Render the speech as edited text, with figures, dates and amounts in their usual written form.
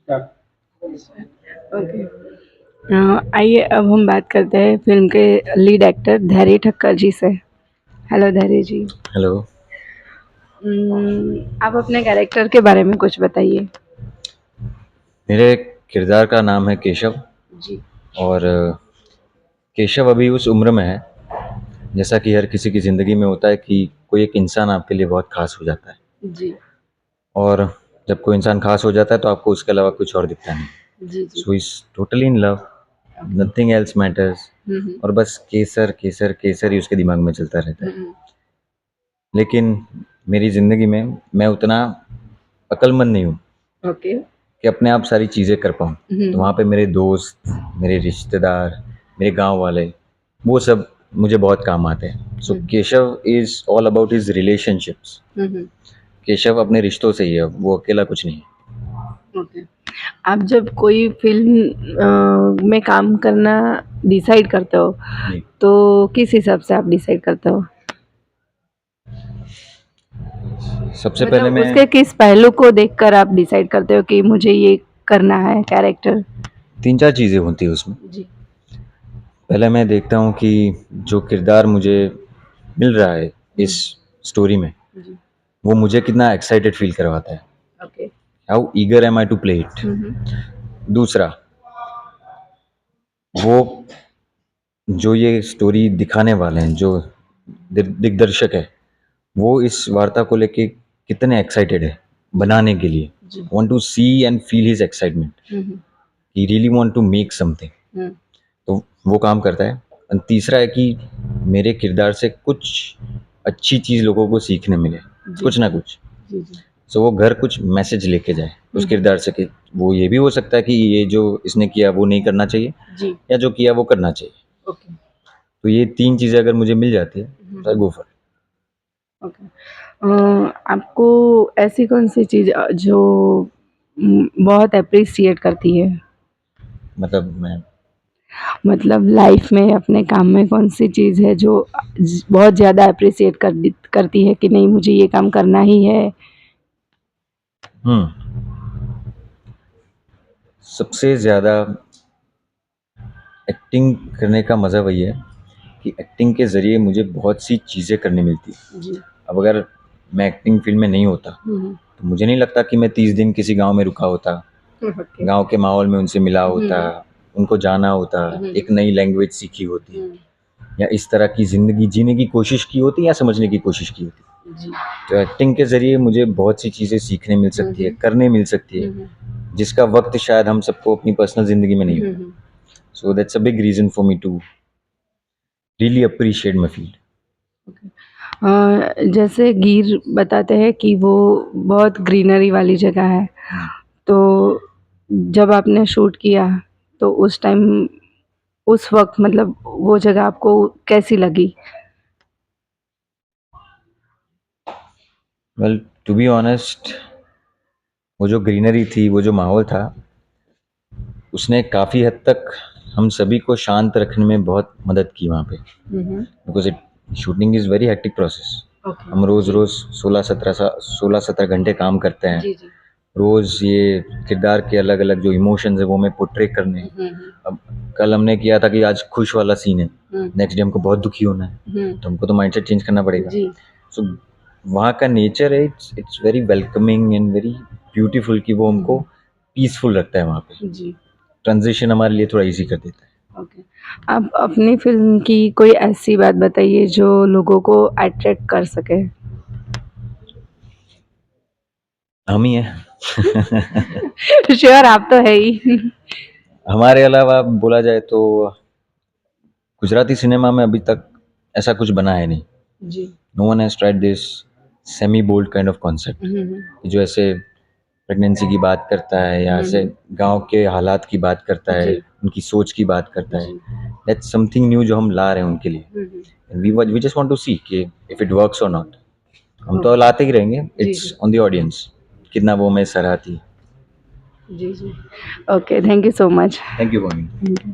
Okay. आइए अब हम बात करते हैं फ़िल्म के लीड एक्टर धैर्य ठक्कर जी से। हेलो धैर्य जी। हेलो। आप अपने कैरेक्टर के बारे में कुछ बताइए। मेरे किरदार का नाम है केशव। जी। और केशव अभी उस उम्र में है, जैसा कि हर किसी की ज़िंदगी में होता है कि कोई एक इंसान आपके लिए बहुत ख़ास हो जाता है। जी। और जब कोई इंसान ख़ास हो जाता है तो आपको उसके अलावा कुछ और दिखता नहीं। जी, जी। So he is totally in love, okay. Nothing else matters. Hmm, hmm. और बस केसर, केसर, केसर ही उसके दिमाग में चलता रहता हुँ, है। हुँ। लेकिन मेरी ज़िंदगी में मैं उतना अक्लमंद नहीं हूँ ओके। कि अपने आप सारी चीज़ें कर पाऊँ। तो हुँ, वहाँ पे मेरे दोस्त, मेरे रिश्तेदार, मेरे गाँव वाले, वो सब मुझे बहुत काम आते हैं। So hmm. Keshav is all about his relationships. Hmm, hmm. Keshav अपने रिश्तों से ही है, वो अकेला कुछ नहीं है। ओके। आप जब कोई फ़िल्म में काम करना डिसाइड करते हो, जी। तो किस हिसाब से आप डिसाइड करते हो? सबसे पहले मतलब मैं उसके किस पहलू को देखकर आप डिसाइड करते हो कि मुझे ये करना है कैरेक्टर? 3-4 चीज़ें होती हैं उसमें। जी। पहले मैं देखता हूँ कि जो किरदार मुझे मिल रहा है हुँ। इस स्टोरी में, जी। वो मुझे कितना एक्साइटेड फ़ील करवाता है। Okay. How eager am I to play it. Hmm, hmm. दूसरा, वो जो ये स्टोरी दिखाने वाले हैं, जो दिग्दर्शक है, वो इस वार्ता को लेके कितने एक्साइटेड है जी। बनाने के लिए। जी। Want to see and feel his excitement. Hmm, hmm. He really want to make something. Hmm. तो वो काम करता है। और तीसरा है कि मेरे किरदार से कुछ अच्छी चीज़ लोगों को सीखने मिले, जी। कुछ ना कुछ। जी, जी। सो वो घर कुछ मैसेज लेके जाए हुँ, उस हुँ। किरदार से, कि वो ये भी हो सकता है कि ये जो इसने किया वो नहीं करना चाहिए, जी। या जो किया वो करना चाहिए। ओके। तो ये 3 चीज़ें अगर मुझे मिल जाती है हुँ, तो I hmm. Go for it. Okay. आपको ऐसी कौन-सी चीज़ जो बहुत एप्रिशिएट करती है? मतलब मैं मतलब लाइफ में अपने काम में कौन-सी चीज़ है जो बहुत ज़्यादा एप्रिशिएट करती है कि नहीं मुझे ये काम करना ही है? हुँ, सबसे ज़्यादा एक्टिंग करने का मज़ा वही है कि एक्टिंग के ज़रिए मुझे बहुत सी चीज़ें करने मिलती हैं। जी। अब अगर मैं एक्टिंग फ़ील्ड में नहीं होता, हुँ, हुँ। तो मुझे नहीं लगता कि मैं 30 दिन किसी गाँव में रुका होता, ओके। गाँव के माहौल में उनसे मिला हुँ, होता, हुँ। उनको जाना होता, हुँ, एक हुँ। नई लैंग्वेज सीखी होती, हुँ। या इस तरह की ज़िंदगी जीने की कोशिश की होती या समझने की कोशिश की होती। जी। तो एक्टिंग के ज़रिए मुझे बहुत सी चीज़ें सीखने मिल हुँ, सकती है, हुँ। करने मिल सकती है, हुँ, हुँ। जिसका वक़्त शायद हम सबको अपनी पर्सनल ज़िंदगी में नहीं हुँ, होता। हुँ। So that's a big reason for me to really appreciate my field. Okay. जैसे गिर बताते हैं कि वो बहुत ग्रीनरी वाली जगह है, जी। तो जब आपने शूट किया, तो उस टाइम उस वक़्त मतलब वो जगह आपको कैसी लगी? वेल, टू बी ऑनेस्ट, वो जो ग्रीनरी थी, वो जो माहौल था, उसने काफ़ी हद तक हम सभी को शांत रखने में बहुत मदद की वहाँ पे। Hmm, hmm. Because it shooting is very hectic process. Okay. हम जी। रोज़-रोज़ 16-17 घंटे काम करते हैं। जी, जी। रोज़ ये किरदार के अलग-अलग जो इमोशंस हैं वो हमें पोर्ट्रे करने हैं। हुँ, हुँ। अब कल हमने किया था कि आज खुश वाला सीन है, हुँ, नेक्स्ट डे हमको बहुत दुखी होना है, हुँ। तो हमको तो माइंडसेट चेंज करना पड़ेगा। जी। सो वहाँ का नेचर है, it's very welcoming and very beautiful, कि वो हुँ, हमको हुँ। पीसफुल रखता है वहाँ पे। जी। ट्रांज़िशन हमारे लिए थोड़ा ईज़ी कर देता है। ओके। आप अपनी फ़िल्म की कोई ऐसी बात बताइए जो लोगों को अट्रैक्ट कर सके? हम ही हैं। श्योर आप तो है ही। हमारे अलावा बोला जाए तो गुजराती सिनेमा में अभी तक ऐसा कुछ बना है नहीं। जी। No one has tried this semi bold kind of concept, hmm, hmm. जो ऐसे प्रेगनेंसी की बात करता है, या हुँ, ऐसे हुँ। गाँव के हालात की बात करता है, जी। उनकी सोच की बात करता है। जी। दैट्स समथिंग न्यू जो हम ला रहे हैं उनके लिए। Hmm, hmm. We just want to see कि इफ इट वर्क्स और नॉट। हम तो ओके। लाते ही रहेंगे, जी, जी। इट्स ऑन द ऑडियंस कितना वो हमें सराहती है। जी, जी। Okay, thank you so much. Thank you for me. Thank you.